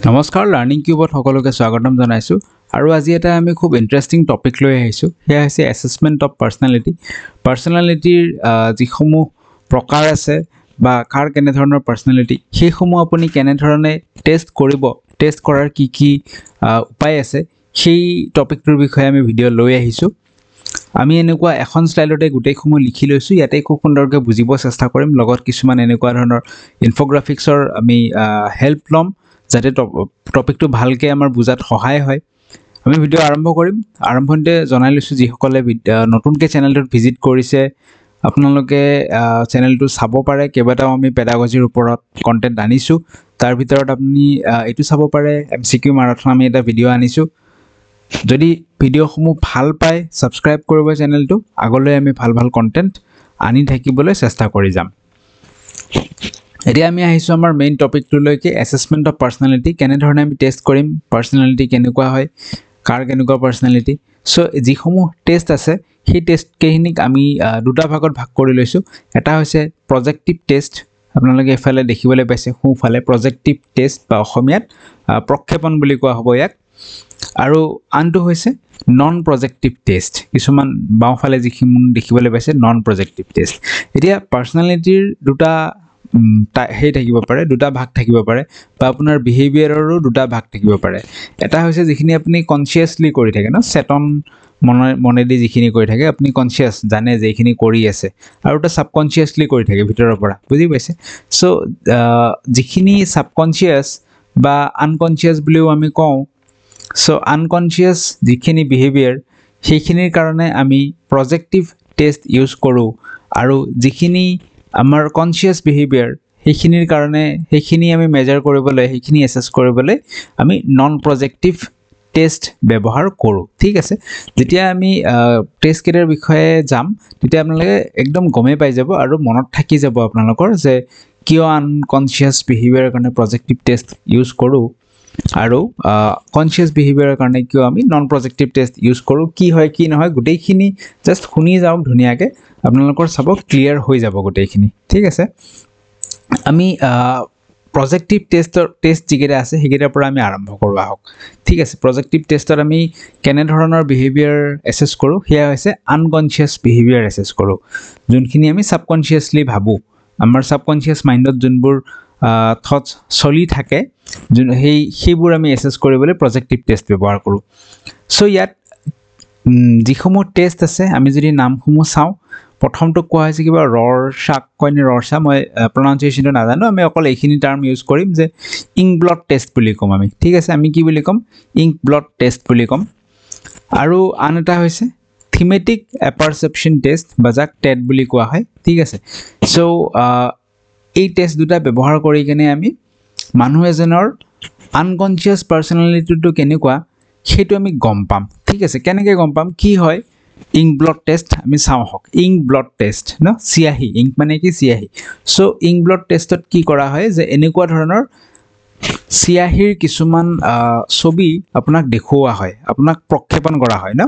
নমস্কাৰ লাৰ্নিং কিউবত সকলোকে স্বাগতম জনাইছো আৰু আজি এটা আমি খুব ইন্টাৰেষ্টিং টপিক লৈ আহিছো হেয়া হৈছে অ্যাসেসমেন্ট অফ পাৰ্সোনালিটিৰ যিসমূহ প্ৰকাৰ আছে বা কাৰ কেনে ধৰণৰ পাৰ্সোনালিটি সেইসমূহ আপুনি কেনে ধৰণে টেষ্ট কৰিব টেষ্ট কৰাৰ কি উপায় আছে সেই টপিকটোৰ বিষয়ে আমি ভিডিও লৈ আহিছো আমি এনেকুৱা এখন স্লাইডতে গুটেইসমূহ লিখি লৈছো ইয়াতে খুব সুন্দৰকৈ বুজিব চেষ্টা কৰিম লগত কিছুমান এনেকুৱা ধৰণৰ ইনফোগ্ৰাফিক্সৰ আমি হেল্প লম যাতে টপিকটো ভালকে আমাৰ বুজাত সহায় হয় আমি ভিডিও আৰম্ভ কৰিম আৰম্ভণতে জনাই লৈছো যি সকলে নতুনকৈ চেনেলটোত ভিজিট কৰিছে আপোনালোকে চেনেলটো চাব পাৰে কেইবাটাও আমি পেডাগজিৰ ওপৰত কন্টেন্ট আনিছো তাৰ ভিতৰত আপুনি এটো চাব পাৰে এমসিকিউ মাৰাথন আমি এটা ভিডিও আনিছো যদি ভিডিওসমূহ ভাল পায় সাবস্ক্ৰাইব কৰিব চেনেলটো আগলৈ আমি ভাল কন্টেন্ট আনি থাকিবলৈ চেষ্টা কৰি যাম এতিয়া আমি আহিছো আমাৰ মেইন টপিকটো লৈকে অ্যাসেসমেন্ট অফ পাৰ্সোনালিটি কেনে ধৰণে আমি টেষ্ট কৰিম পাৰ্সোনালিটি কেনেকুৱা হয় কাৰ কেনেকুৱা পাৰ্সোনালিটি সো যিসমূহ টেষ্ট আছে সেই টেষ্ট কেহিনিক আমি দুটা ভাগত ভাগ কৰি লৈছো এটা হৈছে প্ৰজেক্টিভ টেষ্ট আপোনালোকে এফালে দেখিবলৈ পাইছে সোঁফালে প্ৰজেক্টিভ টেষ্ট বা অসমীয়াত প্ৰক্ষেপণ বুলি কোৱা হ'ব ইয়াক আৰু আনটো হৈছে নন প্ৰজেক্টিভ টেষ্ট কিছুমান বাওঁফালে যিখিনি দেখিবলৈ পাইছে নন প্ৰজেক্টিভ টেষ্ট এতিয়া পাৰ্সোনালিটিৰ দুটা হেই থাকিব পাৰে দুটা ভাগ থাকিব পাৰে বা আপোনাৰ বিহেভিয়াৰৰো দুটা ভাগ থাকিব পাৰে এটা হৈছে যিখিনি আপুনি কনসিয়াসলি কৰি থাকে ন চেতন মনেদি যিখিনি কৰি থাকে আপুনি কনসিয়াস জানে যে এইখিনি কৰি আছে আৰু এটা সাবকনসিয়াসলি কৰি থাকে ভিতৰৰ পৰা বুজি পাইছে সো যিখিনি সাবকনসিয়াস বা আনকনসিয়াস বুলিও আমি কওঁ সো আনকনসিয়াস যিখিনি বিহেভিয়াৰ সেইখিনিৰ কাৰণে আমি প্ৰজেক্টিভ টেষ্ট ইউজ কৰো আৰু যিখিনি আমাৰ কনসিয়াস বিহেভিয়াৰ সেইখিনিৰ কাৰণে সেইখিনি আমি মেজাৰ কৰিবলৈ সেইখিনি এসেস কৰিবলৈ আমি নন প্ৰজেক্টিভ টেষ্ট ব্যৱহাৰ কৰো ঠিক আছে যেতিয়া আমি টেষ্ট কেটাৰ বিষয়ে যাম তেতিয়া আপোনালোকে একদম গমে পাই যাব আৰু মনত থাকি যাব আপোনালোকৰ যে কিয় আনকনসিয়াস বিহেভিয়াৰৰ কাৰণে প্ৰজেক্টিভ টেষ্ট ইউজ কৰো আৰু কনসিয়াস বিহেভিয়াৰৰ কাৰণে কিয় আমি নন প্ৰজেক্টিভ টেষ্ট ইউজ কৰো কি হয় কি নহয় গুটেইখিনি জাস্ট শুনি যাওক ধুনিয়াকে আপোনালোকৰ সব ক্লিয়াৰ হৈ যাব গুটেইখিনি ঠিক আছে আমি প্ৰজেক্টিভ টেষ্ট যিকেইটা আছে সেইকেইটাৰ পৰা আমি আৰম্ভ কৰো আহক ঠিক আছে প্ৰজেক্টিভ টেষ্টত আমি কেনে ধৰণৰ বিহেভিয়াৰ এসেস কৰো হেয়া হৈছে আনকনসিয়াস বিহেভিয়াৰ এসেস কৰো যোনখিনি আমি সাবকনসিয়াসলি ভাবো আমাৰ সাবকনসিয়াস মাইন্ডত যোনবোৰ থটস চলি থাকে সেইবোৰ আমি এসেস কৰিবলৈ প্ৰজেক্টিভ টেষ্ট ব্যৱহাৰ কৰো সো ইয়াত যিসমূহ টেষ্ট আছে আমি যদি নামসমূহ চাওঁ প্ৰথমটো কোৱা হৈছে কিবা ৰৰশাক কয়নে ৰৰশা মই প্ৰনাউন্সিয়েশনটো নাজানো আমি অকল এইখিনি টাৰ্ম ইউজ কৰিম যে ইংক ব্লড টেষ্ট বুলি কম আমি ঠিক আছে আমি কি বুলি কম ইংক ব্লড টেষ্ট বুলি কম আৰু আন এটা হৈছে থিমেটিক এপাৰসেপশন টেষ্ট বা যাক টেড বুলি কোৱা হয় ঠিক আছে সো এই টেষ্ট দুটা ব্যৱহাৰ কৰি কেনে আমি মানুহ এজনৰ আনকনসিয়াস পাৰ্সোনালিটিটো কেনেকুৱা সেইটো আমি গম পাম ঠিক আছে কেনেকৈ গম পাম কি হয় ইংক ব্লড টেষ্ট আমি চাওঁ হক ইংক ব্লড টেষ্ট ন সিয়াহি ইংক মানে কি সিয়াহি সো ইংক ব্লড টেষ্টত কি কৰা হয় যে এনেকুৱা ধৰণৰ সিয়াহিৰ কিছুমান ছবি আপোনাক দেখুওৱা হয় আপোনাক প্ৰক্ষেপণ কৰা হয় ন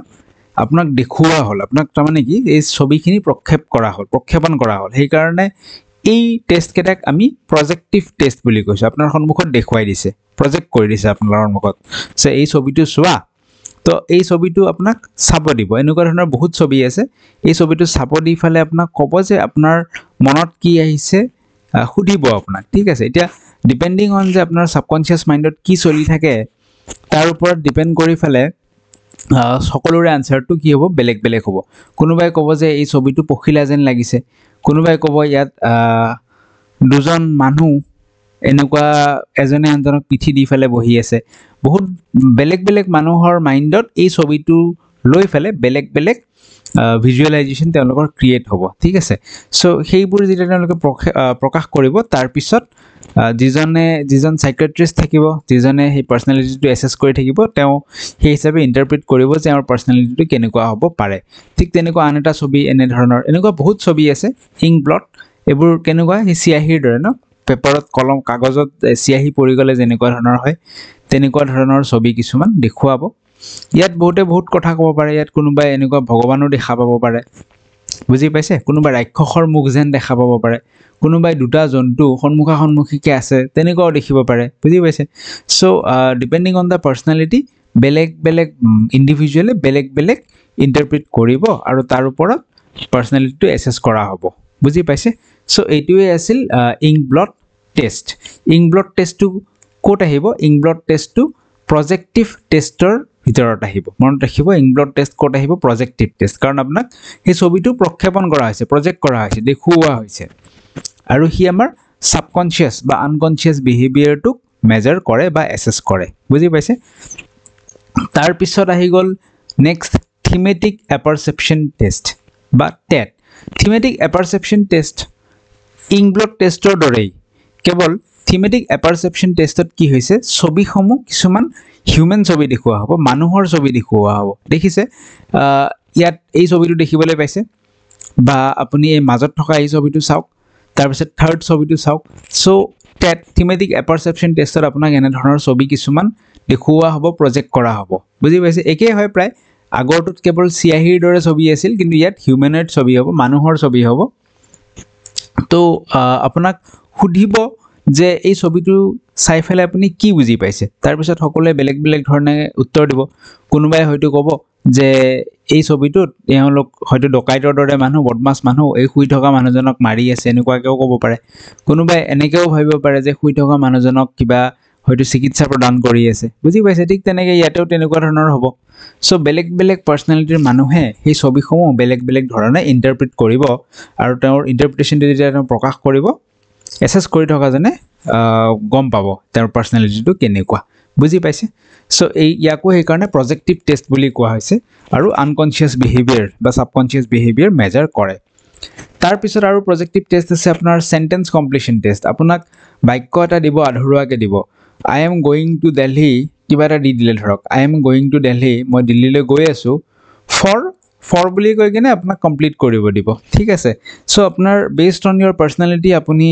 আপোনাক দেখুওৱা হল আপোনাক তাৰমানে কি এই ছবিখিনি প্ৰক্ষেপণ কৰা হল সেই কাৰণে এই টেষ্ট কেটাক আমি প্ৰজেক্টিভ টেষ্ট বুলি কৈছো আপোনাৰ সন্মুখত দেখুৱাই দিছে প্ৰজেক্ট কৰি দিছে আপোনাৰ সন্মুখত সে এই ছবিটো চোৱা তো এই ছবিটো আপোনাক চাব দিব এনেকুৱা ধৰণৰ বহুত ছবি আছে এই ছবিটো চাব দি ফালে আপোনাক ক'ব যে আপোনাৰ মনত কি আহিছে খুদিব আপোনাক ঠিক আছে এতিয়া ডিপেন্ডিং অন যে আপোনাৰ সাবকনসিয়াস মাইন্ডত কি চলি থাকে তাৰ ওপৰত ডিপেন্ড কৰি ফালে সকলোৰে আনসাৰটো কি হ'ব বেলেগ বেলেগ হ'ব কোনোবাই ক'ব যে এই ছবিটো পখিলা যেন লাগিছে কোনোবাই ক'ব ইয়াত দুজন মানুহ এনেকুৱা এজনে আনজনক পিঠি দি ফেলে বহি আছে বহুত বেলেগ বেলেগ মানুহৰ মাইন্ডত এই ছবিটো লৈ ফেলে বেলেগ বেলেগ ভিজুৱেলাইজেশন তেওঁলোকৰ ক্ৰিয়েট হ'ব ঠিক আছে সো সেইবোৰ যেতিয়া তেওঁলোকে প্ৰকাশ কৰিব তাৰ পিছত যিজন সাইকিয়াট্ৰিষ্ট থাকিব যিজনে সেই পাৰ্সোনালিটিটো এসেস কৰি থাকিব তেওঁ সেই হিচাপে ইন্টাৰপ্ৰেট কৰিব যে আমাৰ পাৰ্সোনালিটিটো কেনেকুৱা হ'ব পাৰে ঠিক তেনেকুৱা আন এটা ছবি এনে ধৰণৰ এনেকুৱা বহুত ছবি আছে ইংক ব্লড এবোৰ কেনেকুৱা হি সিয়াহিৰ দৰে ন পেপাৰত কলম কাগজত সিয়াহি পৰি গলে যেনেকুৱা ধৰণৰ হয় তেনেকুৱা ধৰণৰ ছবি কিছুমান দেখুৱাব ইয়াত বহুতে বহুত কথা ক'ব পাৰে ইয়াত কোনোবাই এনেকুৱা ভগৱানো দেখা পাব পাৰে বুজি পাইছে কোনোবা ৰাক্ষসৰ মুখ যেন দেখা পাব পাৰে কোনোবাই দুটা জন্তু সন্মুখা সন্মুখীকে আছে তেনেকুৱাও দেখিব পাৰে বুজি পাইছে সো ডিপেন্ডিং অন দা পাৰ্সনালিটি বেলেগ বেলেগ ইন্ডিভিজুৱেলে বেলেগ বেলেগ ইন্টাৰপ্ৰিট কৰিব আৰু তাৰ ওপৰত পাৰ্সনালিটিটো এসেস কৰা হ'ব বুজি পাইছে সো এইটোৱে আছিল ink blot test ink blot টেষ্টটো কোট আহিব ইংক ব্লট টেষ্টটো প্ৰজেক্টিভ টেষ্টৰ ভিতৰত আহিব মনত ৰাখিব ইংক ব্লট টেষ্ট কোট আহিব প্ৰজেক্টিভ টেষ্ট কাৰণ আপোনাক এই ছবিটো প্ৰক্ষেপণ কৰা হৈছে প্ৰজেক্ট কৰা হৈছে দেখুওৱা হৈছে আৰু হি আমাৰ সাবকনশিয়াস বা আনকনশিয়াস বিহেভিয়াৰটোক মেজাৰ কৰে বা এসেস কৰে বুজি পাইছে তাৰ পিছত আহি গল নেক্সট থিমেটিক এপাৰচেপচন টেষ্ট বা TAT thematic apperception test ink blot টেষ্টৰ দৰেই কেৱল থিমেটিক এপাৰচেপচন টেষ্টত কি হৈছে ছবিসমূহ কিছুমান হিউম্যান ছবি দেখুওৱা হ'ব মানুহৰ ছবি দেখুওৱা হ'ব দেখিছে ইয়াত এই ছবিটো দেখিবলৈ পাইছে বা আপুনি এই মাজত থকা এই ছবিটো চাওক তাৰ পিছত থাৰ্ড ছবিটো চাওক সো টেট থিমেটিক এপাৰচেপচন টেষ্টত আপোনাক এনে ধৰণৰ ছবি কিছুমান দেখুওৱা হ'ব প্ৰজেক্ট কৰা হ'ব বুজি পাইছে একেই হয় প্ৰায় আগৰটোত কেৱল চিয়াহিৰ দৰে ছবি আছিল কিন্তু ইয়াত হিউম্যানইড ছবি হ'ব মানুহৰ ছবি হ'ব তো আপোনাক সুধিব যে এই ছবিটো চাই ফেলে আপুনি কি বুজি পাইছে তাৰ পিছত সকলোৱে বেলেগ বেলেগ ধৰণে উত্তৰ দিব কোনোবাই হয়তো ক'ব যে এই ছবিটোত এওঁলোক হয়তো ডকাইতৰ দৰে মানুহ বদমাছ মানুহ এই শুই থকা মানুহজনক মাৰি আছে এনেকুৱাকেও ক'ব পাৰে কোনোবাই এনেকেও ভাবিব পাৰে যে শুই থকা মানুহজনক কিবা হয়তো চিকিৎসা প্ৰদান কৰি আছে বুজি পাইছে ঠিক তেনেকৈ ইয়াতেও তেনেকুৱা ধৰণৰ হ'ব সো বেলেগ বেলেগ পাৰ্সনালিটিৰ মানুহে সেই ছবিসমূহ বেলেগ বেলেগ ধৰণে ইন্টাৰপ্ৰিট কৰিব আৰু তেওঁৰ ইন্টাৰপ্ৰিটেশ্যনটো যেতিয়া তেওঁ প্ৰকাশ কৰিব এসেস কৰি থকা জনে গম পাব তেওঁৰ পাৰ্সনালিটিটো কেনেকুৱা বুজি পাইছে সো এই ইয়াকো সেইকাৰণে প্ৰজেক্টিভ টেষ্ট বুলি কোৱা হৈছে আৰু আনকনশিয়াস বিহেভিয়াৰ বা সাবকনশিয়াস বিহেভিয়াৰ মেজাৰ কৰে তাৰ পিছত আৰু প্ৰজেক্টিভ টেষ্ট আছে আপোনাৰ সেন্টেন্স কমপ্লিশন টেষ্ট আপোনাক বাক্য এটা দিব আধৰুৱাকে দিব I am going to Delhi কিবা এটা দি দিলে ধৰক I am going to Delhi মই দিল্লীলৈ গৈ আছো ফৰ বুলি কৈ কিনে আপোনাক কমপ্লিট কৰিব দিব ঠিক আছে সো আপোনাৰ বেসড অন ইয়োৰ পাৰ্সনালিটি আপুনি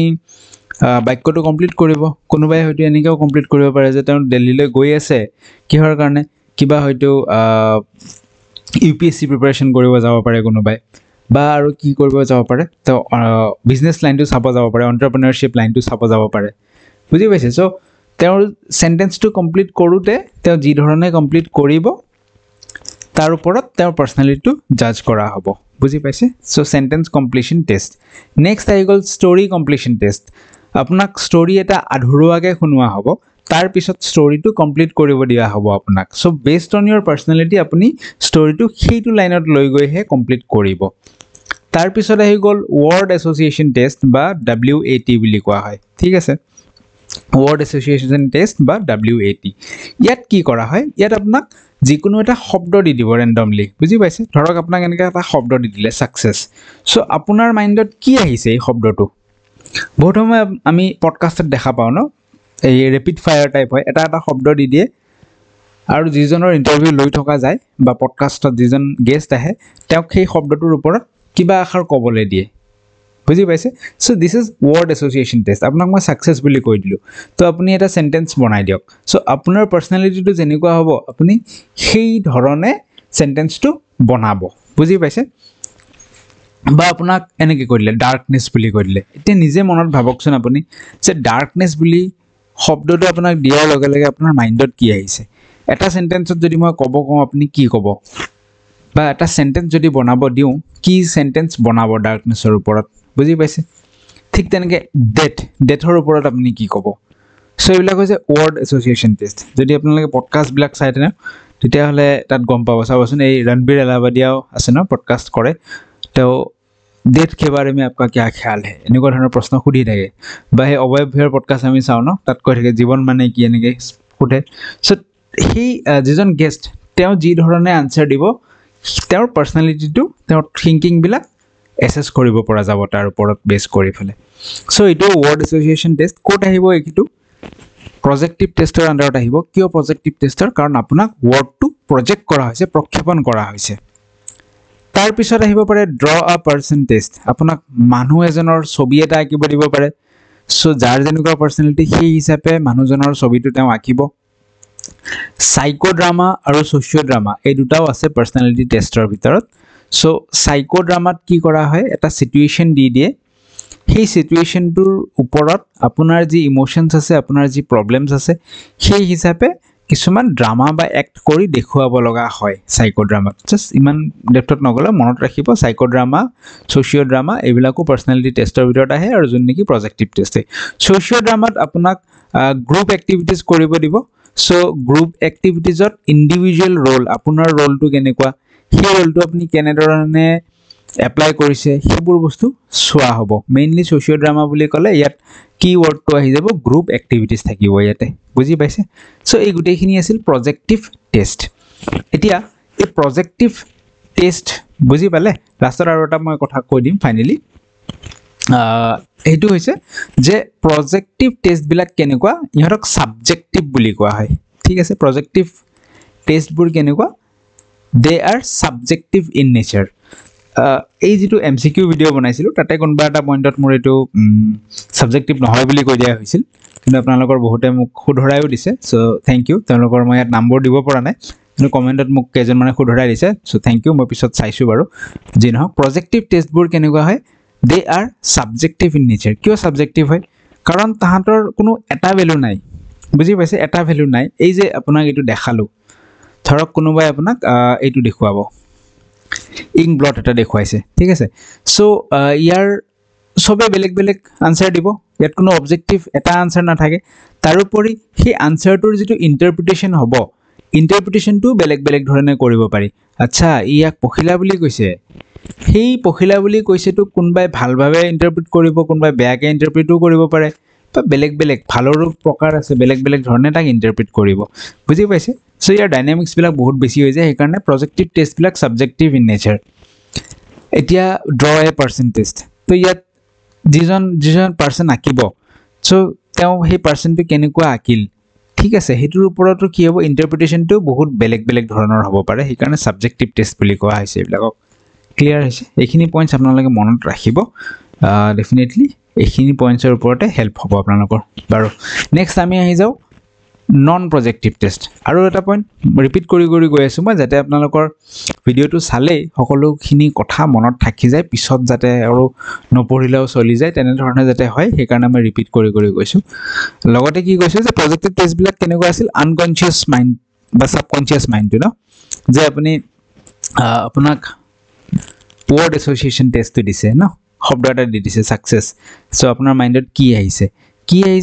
বাক্যটো কমপ্লিট কৰিব কোনোবাই হয়তো এনেকেও কমপ্লিট কৰিব পাৰে যে তেওঁ দিল্লীলৈ গৈ আছে কিহৰ কাৰণে কিবা হয়তো ইউপিএসসি প্ৰিপাৰেচন কৰিব যাব পাৰে কোনোবাই বা আৰু কি কৰিব যাব পাৰে তো বিজনেছ লাইনটো চাব যাব পাৰে এণ্টাৰপ্ৰেনাৰশিপ লাইনটো চাব যাব পাৰে বুজি পাইছে সো তেওঁৰ সেন্টেন্সটো কমপ্লিট কৰোতে তেওঁ যি ধৰণে কমপ্লিট কৰিব তাৰ ওপৰত তেওঁৰ পাৰ্সনালিটিটো জাজ কৰা হ'ব বুজি পাইছে so sentence completion test next আহি গ'ল ষ্টৰী কমপ্লিশন টেষ্ট আপোনাক ষ্টৰী এটা আধৰুৱাকে শুনোৱা হ'ব তাৰ পিছত ষ্টৰীটো কমপ্লিট কৰিব দিয়া হ'ব আপোনাক সো বেসড অন ইয়োৰ পাৰ্সনালিটি আপুনি ষ্টৰীটো সেইটো লাইনত লৈ গৈহে কমপ্লিট কৰিব তাৰ পিছত আহি গ'ল ৱৰ্ড এছ'চিয়েশ্যন টেষ্ট বা WAT বুলি কোৱা হয় ঠিক আছে ৱৰ্ড এছ'চিয়েশ্যন টেষ্ট বা WAT ইয়াত কি কৰা হয় ইয়াত আপোনাক যিকোনো এটা শব্দ দি দিব ৰেন্ডমলি বুজি পাইছে ধৰক আপোনাক এনেকৈ এটা শব্দ দি দিলে সাকসেস সো আপোনাৰ মাইণ্ডত কি আহিছে এই শব্দটো বহুত সময় আমি পডকাষ্টত দেখা পাওঁ ন এই ৰেপিড ফায়াৰ টাইপ হয় এটা এটা শব্দ দি দিয়ে আৰু যিজনৰ ইণ্টাৰভিউ লৈ থকা যায় বা পডকাষ্টত যিজন গেষ্ট আহে তেওঁক সেই শব্দটোৰ ওপৰত কিবা আখৰ ক'বলৈ দিয়ে বুজি পাইছে so this is word association test আপোনাক মই সাকসেস বুলি কৈ দিলোঁ তো আপুনি এটা সেন্টেন্স বনাই দিয়ক সো আপোনাৰ পাৰ্সনালিটিটো যেনেকুৱা হ'ব আপুনি সেই ধৰণে সেন্টেন্সটো বনাব বুজি পাইছে বা আপোনাক এনেকৈ কৈ দিলে ডাৰ্কনেছ বুলি কৈ দিলে এতিয়া নিজে মনত ভাবকচোন আপুনি যে ডাৰ্কনেছ বুলি শব্দটো আপোনাক দিয়াৰ লগে লগে আপোনাৰ মাইণ্ডত কি আহিছে এটা সেন্টেন্সত যদি মই ক'ব কওঁ আপুনি কি ক'ব বা এটা সেন্টেন্স যদি বনাব দিওঁ কি সেন্টেন্স বনাব ডাৰ্কনেছৰ ওপৰত বুজি পাইছে ঠিক তেনেকৈ ডেথৰ ওপৰত আপুনি কি ক'ব সো এইবিলাক হৈছে ৱৰ্ড এছ'চিয়েশ্যন টেষ্ট যদি আপোনালোকে পডকাষ্টবিলাক চাই তেনে তেতিয়াহ'লে তাত গম পাব চাবচোন এই ৰণবীৰ এলাহাবাদিয়াও আছে ন পডকাষ্ট কৰে তেওঁ ডেথ के बारे में आपका क्या ख्याल है এনেকুৱা ধৰণৰ প্ৰশ্ন সুধি থাকে বা সেই অবয় ভূঞাৰ পডকাষ্ট আমি চাওঁ ন তাত কৈ থাকে জীৱন মানে কি এনেকৈ সোধে সো সেই যিজন গেষ্ট তেওঁ যি ধৰণে আনচাৰ দিব তেওঁৰ পাৰ্সনালিটিটো তেওঁৰ থিংকিংবিলাক এসেস কৰিব পৰা যাব তাৰ ওপৰত বেছ কৰি ফেলে সো এইটো ৱৰ্ড এছ'চিয়েশ্যন টেষ্ট ক'ত আহিব এইটো প্ৰজেক্টিভ টেষ্টৰ আণ্ডাৰত আহিব কিয় প্ৰজেক্টিভ টেষ্টৰ কাৰণ আপোনাক ৱৰ্ডটো প্ৰজেক্ট কৰা হৈছে প্ৰক্ষেপণ কৰা হৈছে তাৰ পিছত আহিব পাৰে ড্ৰ আ পাৰ্সন টেষ্ট আপোনাক মানুহ এজনৰ ছবি এটা আঁকিব দিব পাৰে সো যাৰ যেনেকুৱা পাৰ্সনালিটি সেই হিচাপে মানুহজনৰ ছবিটো তেওঁ আঁকিব সাইকো ড্ৰামা আৰু সোশিও ড্ৰামা এই দুটাও আছে পাৰ্সনালিটি টেষ্টৰ ভিতৰত সো সাইকোড্ৰামাত কি কৰা হয় এটা সিচুৱেশন দি দিয়ে সেই সিচুৱেশনটোৰ ওপৰত আপোনাৰ যি ইমোশনছ আছে আপোনাৰ যি প্ৰবলেমছ আছে সেই হিচাপে কিছুমান ড্ৰামা বা এক্ট কৰি দেখুৱাব লগা হয় সাইকোড্ৰামাত জাস্ট ইমান ডেপথত নগলে মনত ৰাখিব সাইকোড্ৰামা সোশিওড্ৰামা এইবিলাকো পাৰ্সোনালিটি টেষ্টৰ ভিতৰত আহে আৰু যোন নেকি প্ৰজেক্টিভ টেষ্ট সোশিওড্ৰামাত আপোনাক গ্ৰুপ এক্টিভিটিজ কৰিব দিব সো গ্ৰুপ এক্টিভিটিজত ইন্ডিভিজুৱেল ৰোল আপোনাৰ ৰোলটো কেনেকুৱা সেই ৰোলটো আপুনি কেনেধৰণে এপ্লাই কৰিছে সেইবোৰ বস্তু চোৱা হ'ব মেইনলি সোশিওড্ৰামা বুলি ক'লে ইয়াত কিৱৰ্ডটো আহি যাব গ্ৰুপ এক্টিভিটিজ থাকিব ইয়াতে বুজি পাইছে সো এই গুটেইখিনি আছিল প্ৰজেক্টিভ টেষ্ট এতিয়া এই প্ৰজেক্টিভ টেষ্ট বুজি পালে লাষ্টত আৰু এটা মই কথা কৈ দিম ফাইনালি এইটো হৈছে যে প্ৰজেক্টিভ টেষ্ট বিলাক কেনেকুৱা ইহঁতক সাবজেক্টিভ বুলি কোৱা হয় ঠিক আছে প্ৰজেক্টিভ টেষ্টবোৰ কেনেকুৱা দে আৰ সাবজেক্টিভ ইন নেচাৰ এই যেটো এমসিকিউ ভিডিও বনাইছিলো তাতে কোনবা এটা পইণ্টত মোৰ এটো সাবজেক্টিভ নহয় বুলি কৈ দিয়া হৈছিল কিন্তু আপোনালোকৰ বহুতে মোক খুধৰায়ও দিছে সো থ্যাংক ইউ তেওঁলোকৰ মই ইয়াত নম্বৰ দিব পৰা নাই কিন্তু কমেন্টত মোক কেজন মানে খুধৰাই দিছে সো থ্যাংক ইউ মই পিছত চাইছো বাৰু যি নহক প্ৰজেক্টিভ টেষ্টবোৰ কেনেকুৱা হয় দে আৰ সাবজেক্টিভ ইন নেচাৰ কিয় সাবজেক্টিভ হয় কাৰণ তাহাঁতৰ কোনো এটা ভ্যালু নাই বুজি পাইছে এটা ভ্যালু নাই এই যে আপোনাক এটো দেখালো ধৰক কোনোবাই আপোনাক এইটো দেখুৱাব ইংক ব্লট এটা দেখুৱাইছে ঠিক আছে সো ইয়াৰ সবে বেলেগ বেলেগ আনসাৰ দিব ইয়াত কোনো অবজেক্টিভ এটা আনসাৰ নাথাকে তাৰোপৰি সেই আনসাৰটোৰ যেটো ইন্টাৰপ্ৰিটেশন হ'ব ইন্টাৰপ্ৰিটেশনটো বেলেগ বেলেগ ধৰণে কৰিব পাৰি আচ্ছা ইয়াক পখিলা বুলি কৈছে সেই পখিলা বুলি কৈছেটো কোনবাই ভালভাৱে ইন্টাৰপ্ৰিট কৰিব কোনবাই বেয়াকে ইন্টাৰপ্ৰিটও কৰিব পাৰে বা বেলেগ বেলেগ ভালৰো প্ৰকাৰ আছে বেলেগ বেলেগ ধৰণে তাক ইন্টাৰপ্ৰিট কৰিব বুজি পাইছে সো ইয়াৰ ডাইনামিক্স বিলাক বহুত বেছি হৈ যায় সেইকাৰণে প্ৰজেক্টিভ টেষ্ট বিলাক সাবজেক্টিভ ইন নেচাৰ এতিয়া ড্ৰ এ পাৰ্সন টেষ্ট তো ইয়াত যিজন পাৰ্সন আঁকিব সো তেওঁ সেই পাৰ্সনটো কেনেকুৱা আঁকিল ঠিক আছে হেতুৰ ওপৰতো কি হ'ব ইন্টাৰপ্ৰিটেশনটো বহুত বেলেগ বেলেগ ধৰণৰ হ'ব পাৰে সেইকাৰণে সাবজেক্টিভ টেষ্ট বুলি কোৱা হৈছে এইবিলাকক ক্লিয়াৰ হৈছে এইখিনি পইণ্টছ আপোনালোকে মনত ৰাখিব ডেফিনেটলি এইখিনি পইণ্টছৰ ওপৰতে হেল্প হ'ব আপোনালোকৰ বাৰু নেক্সট আমি আহি যাও নন প্ৰজেক্টিভ টেষ্ট আৰু এটা পইণ্ট ৰিপিট কৰি গৈ আছো মই যাতে আপোনালোকৰ ভিডিওটো চালে সকলোখিনি কথা মনত থাকি যায় পিছত যাতে আৰু নপঢ়িলেও চলি যায় তেনে ধৰণে যাতে হয় সেইকাৰণে মই ৰিপিট কৰি গৈছো লগতে কি কৈছো যে প্ৰজেক্টিভ টেষ্ট বিলাক কেনেকুৱা আছিল আনকনশিয়াস মাইন্ড বা সাবকনশিয়াস মাইন্ডটো ন যে আপুনি আপোনাক word association test to দিছে ন শব্দ এটা দি দিছে সাকসেস সো আপোনাৰ মাইন্ডত কি আহিছে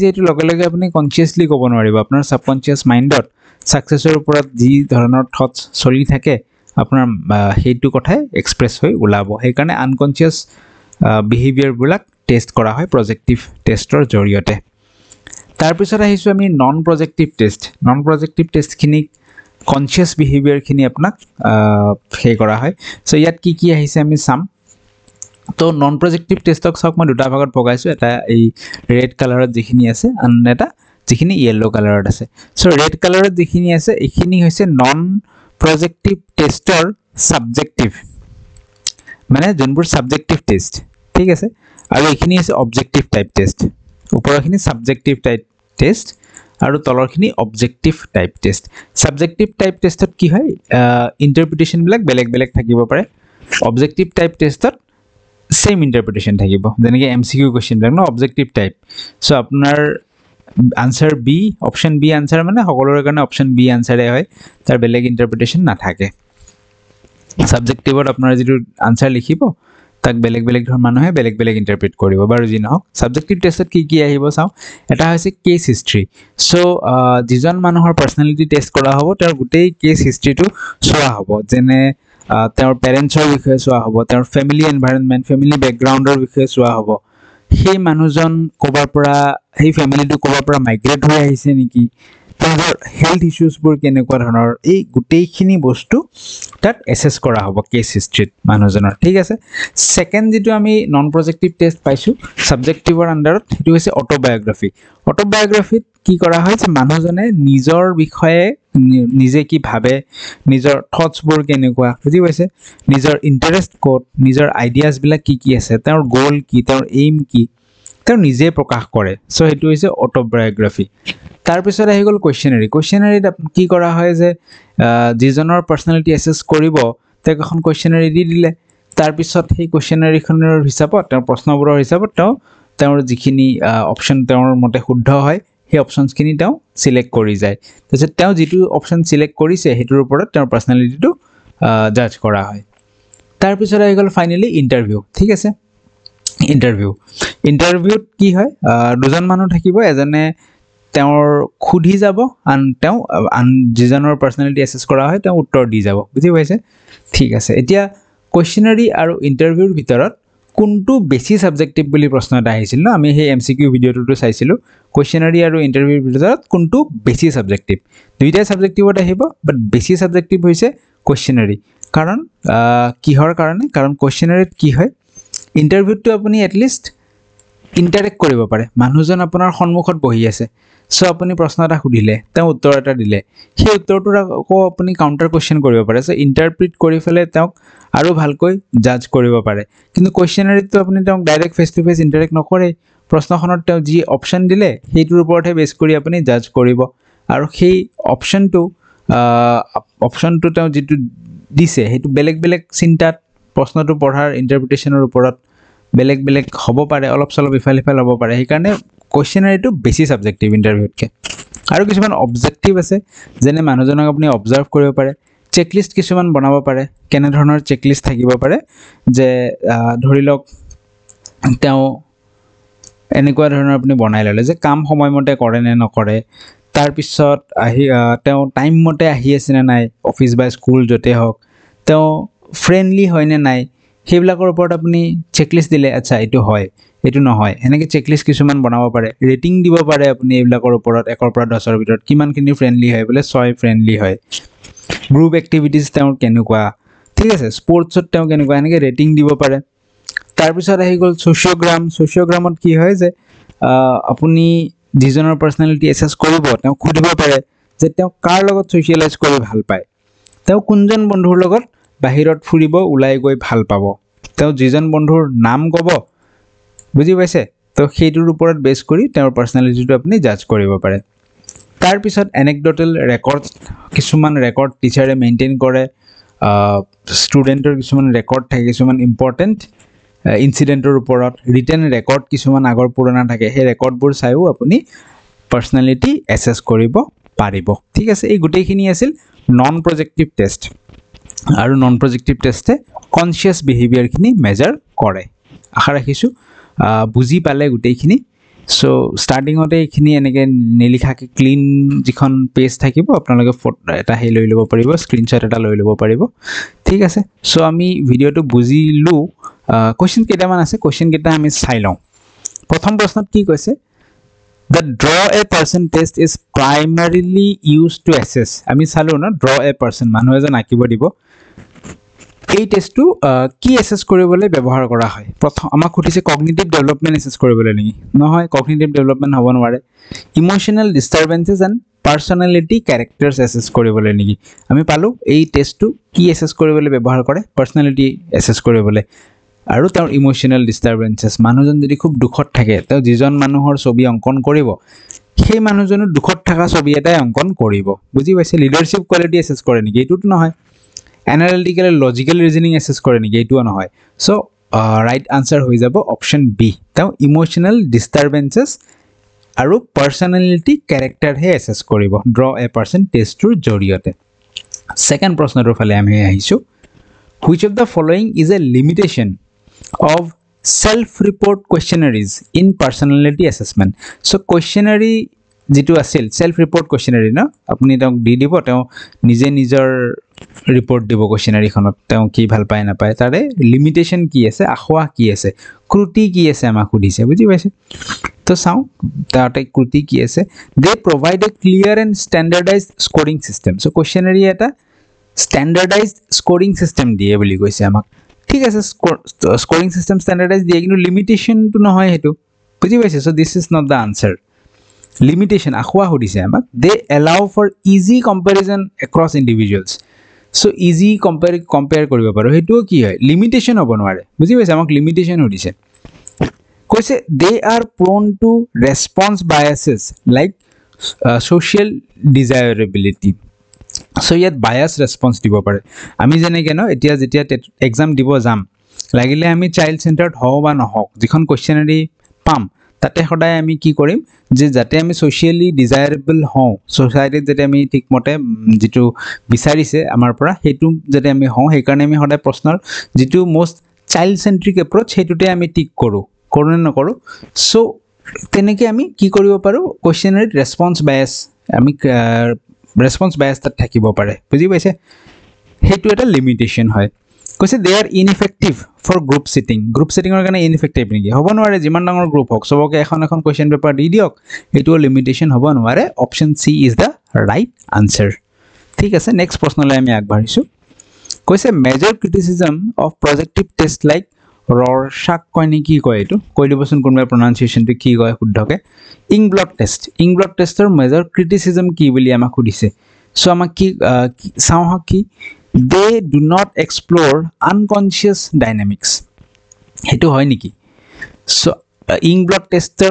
এটো লগে লগে আপুনি কনসিয়াসলি ক'ব নোৱাৰিব আপোনাৰ সাবকনশিয়াস মাইন্ডত সাকসেসৰ ওপৰত যি ধৰণৰ থটস চলি থাকে আপোনাৰ হেইটো কথাই এক্সপ্ৰেস হৈ ওলাব সেইকাৰণে আনকনসিয়াস বিহেভিয়াৰ বিলাক টেষ্ট কৰা হয় প্ৰজেক্টিভ টেষ্টৰ জৰিয়তে তাৰ পিছত আহিছো আমি নন প্ৰজেক্টিভ টেষ্ট খিনি কনসিয়াস বিহেভিয়াৰ খিনি আপোনাক হে কৰা হয় সো ইয়াত কি আহিছে আমি সাম তো নন প্ৰজেক্টিভ টেষ্টক সক মই দুটা ভাগত পগাইছো এটা এই ৰেড কালাৰত যিখিনি আছে আন এটা যিখিনি ইয়েলো কালাৰত আছে সো ৰেড কালাৰত যিখিনি আছে এইখিনি হৈছে নন প্ৰজেক্টিভ টেষ্টৰ সাবজেক্টিভ মানে যোনবোৰ সাবজেক্টিভ টেষ্ট ঠিক আছে আৰু এইখিনি আছে অবজেক্টিভ টাইপ টেষ্ট ওপৰখিনি সাবজেক্টিভ টাইপ টেষ্ট আৰু তলৰখিনি objective type test subjective type টেষ্টত কি হয় ইন্টাৰপ্ৰিটেশন বিলাক বেলেগ বেলেগ থাকিব পাৰে অবজেক্টিভ টাইপ টেষ্টত সেম ইন্টাৰপ্ৰিটেশন থাকিব যেনেকৈ এমসিকিউ কোৱেশ্চন বিলাক ন অবজেক্টিভ টাইপ সো আপোনাৰ answer B option B answer মানে সকলোৰে কাৰণে অপশন বি আনসাৰে হয় তাৰ বেলেগ ইন্টাৰপ্ৰিটেশন নাথাকে সাবজেক্টিভত আপোনাৰ যেটো আনসাৰ লিখিব তাক বেলেগ বেলেগ ধৰ মানুহে বেলেগ বেলেগ ইন্টাৰপ্ৰিট কৰিব বাৰু যি নহক সাবজেক্টিভ টেষ্টত কি আহিব চাও এটা হৈছে কেস হিষ্ট্ৰি সো যিজন মানুহৰ পাৰ্সোনালিটি টেষ্ট কৰা হ'ব তাৰ গোটেই কেস হিষ্ট্ৰিটো চোৱা হ'ব যেনে তেওঁৰ পেৰেন্টছৰ বিষয়ে চোৱা হ'ব তেওঁৰ ফ্যামিলি এনভায়ৰনমেন্ট ফ্যামিলি ব্যাকগ্ৰাউণ্ডৰ বিষয়ে চোৱা হ'ব সেই মানুহজন কোবাৰ পৰা সেই ফ্যামিলিটো কোবাৰ পৰা মাইগ্ৰেট হৈ আহিছে নেকি তেওঁৰ হেলথ ইস্যুজবোৰ কেনেকুৱা ধৰণৰ এই গোটেইখিনি বস্তু তাত এসেস কৰা হ'ব কেস হিষ্ট্ৰিত মানুহজনৰ ঠিক আছে সেকেন্ড যেটো আমি নন প্ৰজেক্টিভ টেষ্ট পাইছো সাবজেক্টিভৰ আন্ডাৰত হেতু হৈছে অটোবায়োগ্ৰাফিত কি কৰা হয় যে মানুহজনে নিজৰ বিষয়ে নিজে কি ভাবে নিজৰ থটসবোৰ কেনেকুৱা বুজি পাইছে নিজৰ ইন্টাৰেষ্ট কোড নিজৰ আইডিয়াজ বিলাক কি আছে তেওঁৰ গোল কি তেওঁৰ এইম কি তেওঁ নিজে প্ৰকাশ কৰে সো হেতু হৈছে অটোবায়োগ্ৰাফি তাৰ পিছত আহি গল কোৱেশ্চনাৰীত কি কৰা হয় যে যিজনৰ পাৰ্সোনালিটি এসেস কৰিব তেওঁক এখন কুৱেশ্যনাৰী দি দিলে তাৰ পিছত সেই কুৱেশ্যনাৰীখনৰ হিচাপত তেওঁৰ প্ৰশ্নবোৰৰ হিচাপত তেওঁৰ যিখিনি অপশ্যন তেওঁৰ মতে শুদ্ধ হয় সেই অপশ্যনছখিনি তেওঁ সিলেক্ট কৰি যায় তাৰপিছত তেওঁ যিটো অপশ্যন সিলেক্ট কৰিছে সেইটোৰ ওপৰত তেওঁৰ পাৰ্চনেলিটিটো জাজ কৰা হয় তাৰপিছত আহি গ'ল ফাইনেলি ইণ্টাৰভিউ ঠিক আছে ইণ্টাৰভিউত কি হয় দুজন মানুহ থাকিব এজনে তেওঁৰ খুধি যাব আন যিজনৰ পাৰ্চনেলিটি এছেছ কৰা হয় তেওঁ উত্তৰ দি যাব বুজি পাইছে ঠিক আছে এতিয়া কুৱেশ্যনাৰী আৰু ইণ্টাৰভিউৰ ভিতৰত কোনটো বেছি সাবজেক্টিভ বুলি প্ৰশ্ন এটা আহিছিল ন আমি সেই এমসিকিউ ভিডিঅ'টো চাইছিলো কুৱেশ্যনাৰী আৰু ইণ্টাৰভিউৰ ভিতৰত কোনটো বেছি সাবজেক্টিভ দুইটাই সাবজেক্টিভত আহিব বাট বেছি সাবজেক্টিভ হৈছে কুৱেশ্যনাৰী কাৰণ কিহৰ কাৰণে কাৰণ কুৱেশ্যনাৰীত কি হয় ইণ্টাৰভিউটো আপুনি এটলিষ্ট ইণ্টাৰেক্ট কৰিব পাৰে মানুহজন আপোনাৰ সন্মুখত বহি আছে সো আপুনি প্ৰশ্ন এটা সুধিলে তেওঁ উত্তৰ এটা দিলে সেই উত্তৰটোৰ আকৌ আপুনি কাউণ্টাৰ কুৱেশ্যন কৰিব পাৰে সো ইণ্টাৰপ্ৰিট কৰি ফেলে তেওঁক আৰু ভালকৈ জাজ কৰিব পাৰে কিন্তু কুৱেশ্যনাৰীটো আপুনি তেওঁক direct face to face interact নকৰে প্ৰশ্নখনত তেওঁ যি অপশ্যন দিলে সেইটোৰ ওপৰতহে বেছ কৰি আপুনি জাজ কৰিব আৰু সেই অপশ্যনটো তেওঁ যিটো দিছে সেইটো বেলেগ বেলেগ চিন্তাত প্ৰশ্নটো পঢ়াৰ ইণ্টাৰপ্ৰিটেশ্যনৰ ওপৰত বেলেগ বেলেগ হ'ব পাৰে অলপ চলপ ইফাল হ'ব পাৰে সেইকাৰণে কুৱেশ্যনাৰীটো বেছি সাবজেক্টিভ ইণ্টাৰভিউতকৈ আৰু কিছুমান অবজেক্টিভ আছে যেনে মানুহজনক আপুনি অবজাৰ্ভ কৰিব পাৰে চেকলিষ্ট কিছুমান বনাব পাৰে কেনেধৰণৰ চেকলিষ্ট থাকিব পাৰে যে ধৰি লওক তেওঁ এনেকুৱা ধৰণৰ আপুনি বনাই ল'লে যে কাম সময়মতে কৰে নে নকৰে তাৰপিছত তেওঁ টাইম মতে আহি আছে নে নাই অফিচ বা স্কুল য'তে হওক তেওঁ ফ্ৰেণ্ডলি হয় নে নাই সেইবিলাকৰ ওপৰত আপুনি চেকলিষ্ট দিলে আচ্ছা এইটো হয় এইটো নহয় এনেকৈ চেকলিষ্ট কিছুমান বনাব পাৰে ৰেটিং দিব পাৰে আপুনি এইবিলাকৰ ওপৰত 1ৰ পৰা 10ৰ ভিতৰত কিমানখিনি ফ্ৰেণ্ডলি হয় বোলে 6 ফ্ৰেণ্ডলি হয় গ্ৰুপ এক্টিভিটিজ তেওঁৰ কেনেকুৱা ঠিক আছে স্পৰ্টছত তেওঁ কেনেকুৱা এনেকৈ ৰেটিং দিব পাৰে তাৰপিছত আহি গ'ল ছ'চিঅ'গ্ৰামত কি হয় যে আপুনি যিজনৰ পাৰ্চনেলিটি এছেছ কৰিব তেওঁ সুধিব পাৰে যে তেওঁ কাৰ লগত ছ'চিয়েলাইজ কৰি ভাল পায় তেওঁ কোনজন বন্ধুৰ লগত বাহিৰত ফুৰিব ওলাই গৈ ভাল পাব তেওঁ যিজন বন্ধুৰ নাম ক'ব বুজি পাইছে তো সেইটোৰ ওপৰত বেছ কৰি তেওঁৰ পাৰ্চনেলিটিটো আপুনি জাজ কৰিব পাৰে তাৰপিছত এনেকডটেল ৰেকৰ্ড কিছুমান ৰেকৰ্ড টিচাৰে মেইনটেইন কৰে ষ্টুডেণ্টৰ কিছুমান ৰেকৰ্ড থাকে কিছুমান ইম্পৰ্টেণ্ট ইনচিডেণ্টৰ ওপৰত ৰিটেন ৰেকৰ্ড কিছুমান আগৰ পুৰণা থাকে সেই ৰেকৰ্ডবোৰ চাইও আপুনি পাৰ্চনেলিটি এছেছ কৰিব পাৰিব ঠিক আছে এই গোটেইখিনি আছিল নন প্ৰজেক্টিভ টেষ্ট আৰু নন প্ৰজেক্টিভ টেষ্টে কনচিয়াছ বিহেভিয়াৰখিনি মেজাৰ কৰে আশা ৰাখিছোঁ বুজি পালে গোটেইখিনি সো ষ্টাৰ্টিঙতে এইখিনি এনেকৈ নিলিখাকৈ ক্লিন যিখন পেজ থাকিব আপোনালোকে এটা হেৰি লৈ ল'ব পাৰিব স্ক্ৰীনশ্বট এটা লৈ ল'ব পাৰিব ঠিক আছে সো আমি ভিডিঅ'টো বুজিলোঁ কুৱেশ্যন কেইটামান আছে কুৱেশ্যন কেইটা আমি চাই লওঁ প্ৰথম প্ৰশ্নত কি কৈছে The draw a person test is primarily used to assess আমি চালো না draw a person মানুহ এজন আঁকিব দিব এই টেষ্টটো কি এছেছ কৰিবলৈ ব্যৱহাৰ কৰা হয় প্ৰথম আমাক সুধিছে কগনিটিভ ডেভেলপমেণ্ট এছেছ কৰিবলৈ নেকি নহয় কগনিটিভ ডেভেলপমেণ্ট হ'ব নোৱাৰে emotional disturbances and personality characters assess কৰিবলৈ নেকি আমি পালোঁ এই টেষ্টটো কি এছেছ কৰিবলৈ ব্যৱহাৰ কৰে পাৰ্চনেলিটি এছেছ কৰিবলৈ আৰু তেওঁৰ ইমোশ্যনেল ডিষ্টাৰবেঞ্চেছ মানুহজন যদি খুব দুখত থাকে তেওঁ যিজন মানুহৰ ছবি অংকন কৰিব সেই মানুহজনৰ দুখত থকা ছবি এটাই অংকন কৰিব বুজি পাইছে লিডাৰশ্বিপ কোৱালিটি এছেছ কৰে নেকি এইটোতো নহয় এনালিটিকেল লজিকেল ৰিজনিং এছেছ কৰে নেকি এইটোও নহয় সো ৰাইট আনচাৰ হৈ যাব অপশ্যন বি তেওঁ ইমোশ্যনেল ডিষ্টাৰবেঞ্চেছ আৰু পাৰ্চনেলিটি কেৰেক্টাৰহে এছেছ কৰিব ড্ৰ এ পাৰ্চন টেষ্টটোৰ জৰিয়তে ছেকেণ্ড প্ৰশ্নটোৰ ফালে আমি আহিছোঁ which of the following is a limitation of self-report questionnaires in personality assessment so questionnaire যেটো আছিল self report questionnaire না আপুনি তেওঁক দি দিব তেওঁ নিজে নিজৰ ৰিপৰ্ট দিব questionnaire-খনত তেওঁ কি ভাল পায় না পায় তাৰে লিমিটেশন কি আছে আখোৱা কি আছে ক্ৰুটি কি আছে আমাক সুধিছে বুজি পাইছে তো চাও তাতে ক্ৰুটি কি আছে they provide a clear and standardized scoring system so questionnaire এটা standardized scoring system দিয়ে বুলি কৈছে আমাক ঠিক আছে স্কোৰিং সিস্টেম স্ট্যান্ডার্ডাইজ দিয়ে কিন্তু লিমিটেশন তো নহয় হেতু বুজি পাইছে so this is not the answer limitation আখোৱা সুধিছে আমাক they allow for easy comparison across individuals so easy compare কৰিব পাৰো হেতুও কি হয় লিমিটেশন হ'ব নোৱাৰে বুজি পাইছে আমাক লিমিটেশন সুধিছে কৈছে they are prone to response biases like social desirability so ইয়াত বায়াস ৰেসপন্স দিব পাৰে আমি যেনেকৈ ন এতিয়া যেতিয়া এক্সাম দিব যাম লাগিলে আমি চাইল্ড সেন্টাৰ্ড হও বা নহওক যিখন কোৱেশ্চনাৰী পাম তাতে সদায় আমি কি কৰিম যে যাতে আমি সোশিয়ালি ডিজায়াৰেবল হওঁ সোসাইটিত যাতে আমি ঠিকমতে যেটো বিচাৰিছে আমাৰ পৰা হেতু যাতে আমি হওঁ সেই কাৰণে আমি সদায় প্ৰশ্নৰ যেটো মোস্ট চাইল্ড সেন্ট্ৰিক এপ্ৰোচ হেতুতে আমি টিক কৰো নে নকৰো সো তেনেকৈ আমি কি কৰিব পাৰো কোৱেশ্চনাৰীত ৰেসপন্স বায়াস আমি ৰেসপন্স বায়াস তাত থাকিব পাৰে বুজি পাইছে হেতু এটা লিমিটেশন হয় কৈছে they R ineffective for group সিটিংৰ কাৰণে ইনএফেক্টিভ নেকি হ'ব নোৱাৰে যিমান ডাঙৰ গ্ৰুপ হওক সবকে এখন কোৱেশ্চন পেপাৰ দি দিয়ক হেতু লিমিটেশন হ'ব নোৱাৰে option C is the right answer ঠিক আছে নেক্সট প্ৰশ্নলৈ আমি আগবাঢ়িছো কৈছে major criticism of projective test like Rorschach কয় নেকি কয় এটো কৈ দিবচোন কোনবা প্ৰনাউন্সিয়েশনটো কি কয় শুদ্ধকে ইং ব্লক টেষ্টৰ মেজৰ ক্ৰিটিসিজম কি বুলি আমাক সুধিছে সো আমাক কি চাও কি they do not explore unconscious dynamics hetu hoy niki so ing block test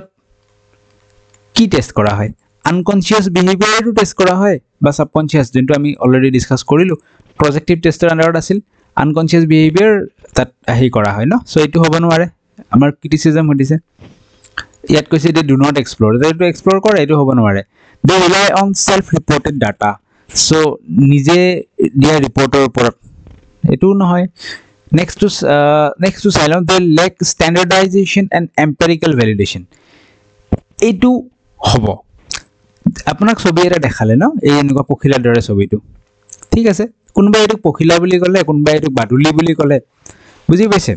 ki test kora hoy unconscious behavior to test kora hoy ba subconscious jintu ami already discuss korilu projective tester under asil unconscious behavior that hi kora hoy no so etu hobo nware amar criticism hodise yat koise they do not explore they to explore kore etu hobo nware they rely on self reported data so নিজে দিয়া ৰিপৰ্টৰ ওপৰত এটো নহয় next two salient they lack standardization and empirical validation এটো হ'ব আপোনাক ছবি এটা দেখালে ন এই এনেকুৱা পখিলাৰ দৰে ছবিটো ঠিক আছে কোনবা এটো পখিলা বুলি কলে কোনবা এটো বাদুলি বুলি কলে বুজি পাইছে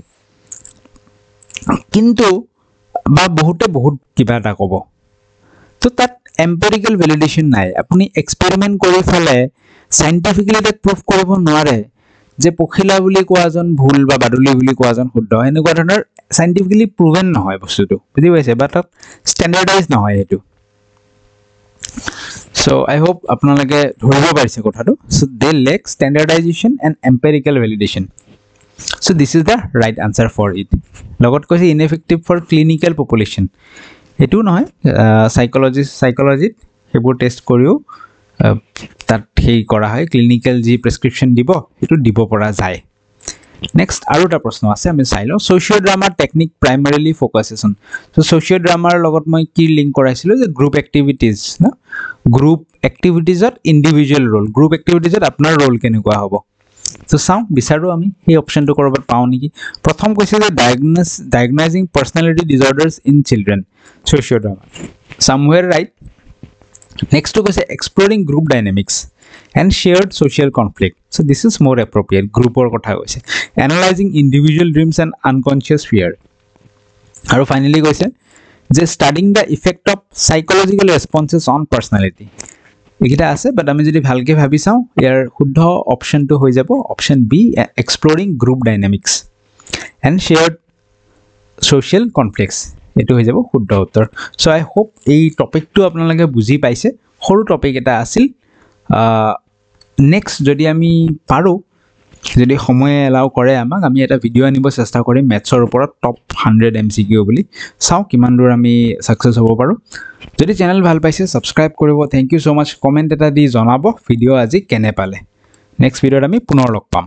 কিন্তু বা বহুতে বহুত কিবা এটা ক'ব তো তাত empirical validation নাই আপুনি এক্সপেৰিমেন্ট কৰি ফলে সাইন্টিফিক্যালি এটা প্ৰুফ কৰিব নোৱাৰে যে পখিলা বুলি কোৱাজন ভুল বা বাদুলি বুলি কোৱাজন শুদ্ধ এনেকুৱা ধৰণৰ সাইন্টিফিক্যালি প্ৰুভেন নহয় বস্তুটো বুজি পাইছে বাট স্ট্যান্ডাৰ্ডাইজ নহয় এটো সো আই হোপ আপোনালোকে ধৰিব পাৰিছে কথাটো so they lack standardization and empirical validation so this is the right answer for it লগত কৈছে ইনএফেক্টিভ ফৰ ক্লিনিক্যাল পপুলেশন এটো নহয় সাইকোলজিত হেবোৰ টেষ্ট কৰিও তাত হেই কৰা হয় ক্লিনিক্যাল জি প্ৰেসক্ৰিপচন দিব এটো দিব পৰা যায় নেক্সট আৰু এটা প্ৰশ্ন আছে আমি চাইলো socio drama technique primarily focuses on so socio ড্ৰামাৰ লগত মই কি লিংক কৰাইছিলো যে গ্ৰুপ এক্টিভিটিজ না গ্ৰুপ এক্টিভিটিজত ইন্ডিভিজুৱেল ৰোল গ্ৰুপ এক্টিভিটিজত আপোনাৰ ৰোল কেনেকুৱা হ'ব সো চাও বিচাৰো আমি এই অপচনটো কৰবাত পাও নেকি প্ৰথম কৈছে যে diagnosing personality disorders in children socio drama somewhere right next to say exploring group dynamics and shared social conflict so this is more appropriate group or kotha hoise analyzing individual dreams and unconscious fear and finally goise je studying the effect of psychological responses on personality ekita ase but ami jodi bhalke bhabi saw yar shuddha option to hoy jabo option b exploring group dynamics and shared social conflicts এটো হৈ যাব শুদ্ধ উত্তৰ so আই hope এই টপিকটো আপোনালোকে বুজি পাইছে সৰু টপিক এটা আছিল নেক্সট যদি আমি পাৰো যদি সময় এলাও কৰে আমাক আমি এটা ভিডিও আনিব চেষ্টা কৰিম ম্যাথছৰ ওপৰত টপ 100 MCQ বুলি চাও কিমান দূৰ আমি সাকসেস হ'ব পাৰো যদি চেনেল ভাল পাইছে সাবস্ক্ৰাইব কৰিব থ্যাংক ইউ সো মাচ কমেন্ট এটা দি জনাব ভিডিও আজি কেনে পালে নেক্সট ভিডিওত আমি পুনৰ লগ পাম